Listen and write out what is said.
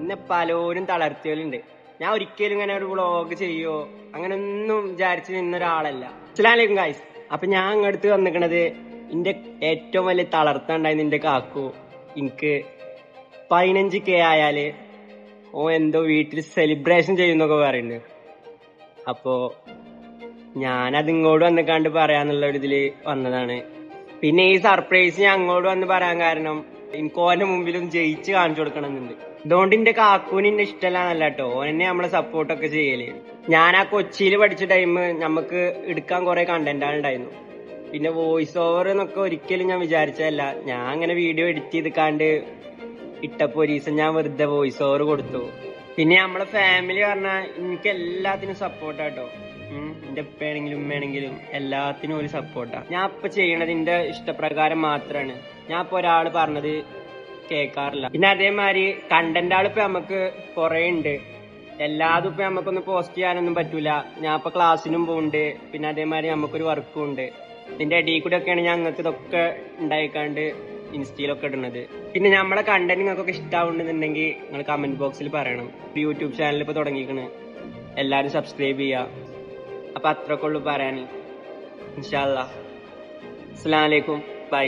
എന്നെ പലരും തളർത്തിയവരുണ്ട്. ഞാൻ ഒരിക്കലും ഇങ്ങനെ ഒരു വ്ളോഗ് ചെയ്യോ അങ്ങനെ ഒന്നും വിചാരിച്ചു നിന്ന ഒരാളല്ല. അസ്സലാമു ഗൈസ്. അപ്പൊ ഞാൻ അങ്ങടുത്ത് വന്നിക്കണത് എന്റെ ഏറ്റവും വലിയ തളർത്തുണ്ടായി നിന്റെ കാക്കു എനിക്ക് 15K ആയാല് എന്തോ വീട്ടിൽ സെലിബ്രേഷൻ ചെയ്യുന്നൊക്കെ പറയുന്നുണ്ട്. അപ്പോ ഞാനത് ഇങ്ങോട്ട് വന്നിക്കാണ്ട് പറയാന്നുള്ള ഒരു ഇതില് വന്നതാണ്. പിന്നെ ഈ സർപ്രൈസ് ഞാൻ അങ്ങോട്ട് വന്ന് പറയാൻ കാരണം എനിക്ക് ഓന്റെ മുമ്പിലും ജയിച്ച് കാണിച്ചു കൊടുക്കണമെന്നുണ്ട്. അതുകൊണ്ട് എന്റെ കാക്കൂന് എന്നെ ഇഷ്ടമല്ലാന്നല്ല കേട്ടോ, ഓനെന്നെ നമ്മളെ സപ്പോർട്ടൊക്കെ ചെയ്യല്. ഞാൻ ആ കൊച്ചിയിൽ പഠിച്ച ടൈം നമുക്ക് എടുക്കാൻ കുറെ കണ്ടന്റ് ഉണ്ടായിരുന്നു. പിന്നെ വോയിസ് ഓവർ എന്നൊക്കെ ഒരിക്കലും ഞാൻ വിചാരിച്ചതല്ല. ഞാൻ അങ്ങനെ വീഡിയോ എഡിറ്റ് ചെയ്തിക്കാണ്ട് ഇട്ടപ്പോ ഒരു ദിവസം ഞാൻ വെറുതെ വോയിസ് ഓവർ കൊടുത്തു. പിന്നെ നമ്മളെ ഫാമിലി പറഞ്ഞാൽ എനിക്ക് എല്ലാത്തിനും സപ്പോർട്ടാട്ടോ. എന്റെ ഉപ്പയാണെങ്കിലും ഉമ്മയാണെങ്കിലും എല്ലാത്തിനും ഒരു സപ്പോർട്ടാ. ഞാൻ ഇപ്പൊ ചെയ്യണത് എന്റെ ഇഷ്ടപ്രകാരം മാത്രമാണ്. ഞാൻ ഇപ്പൊ ഒരാള് പറഞ്ഞത് കേൾക്കാറില്ല. പിന്നെ അതേമാതിരി കണ്ടന്റ് ആളിപ്പോ നമുക്ക് കുറെ ഉണ്ട്. എല്ലാതും ഇപ്പൊ നമുക്കൊന്ന് പോസ്റ്റ് ചെയ്യാനൊന്നും പറ്റൂല. ഞാൻ ഇപ്പൊ ക്ലാസ്സിനും പോകുന്നുണ്ട്. പിന്നെ അതേമാതിരി നമുക്കൊരു വർക്കും ഉണ്ട്. ഇതിന്റെ ഇടയിൽ കൂടെ ഒക്കെയാണ് ഞങ്ങൾക്ക് ഇതൊക്കെ ഉണ്ടായിക്കാണ്ട് ഇൻസ്റ്റയിലൊക്കെ ഇടുന്നത്. പിന്നെ നമ്മളെ കണ്ടന്റ് നിങ്ങൾക്കൊക്കെ ഇഷ്ടാവുന്നുണ്ടെന്നുണ്ടെങ്കിൽ നിങ്ങൾ കമന്റ് ബോക്സിൽ പറയണം. യൂട്യൂബ് ചാനൽ ഇപ്പൊ തുടങ്ങിയിരിക്കണ്, എല്ലാരും സബ്സ്ക്രൈബ് ചെയ്യാ. അപ്പൊ അത്രയൊക്കെ ഉള്ളു പറയാൻ. ഇൻഷാ അല്ലാഹ്. അസ്സലാമു അലൈക്കും. ബൈ.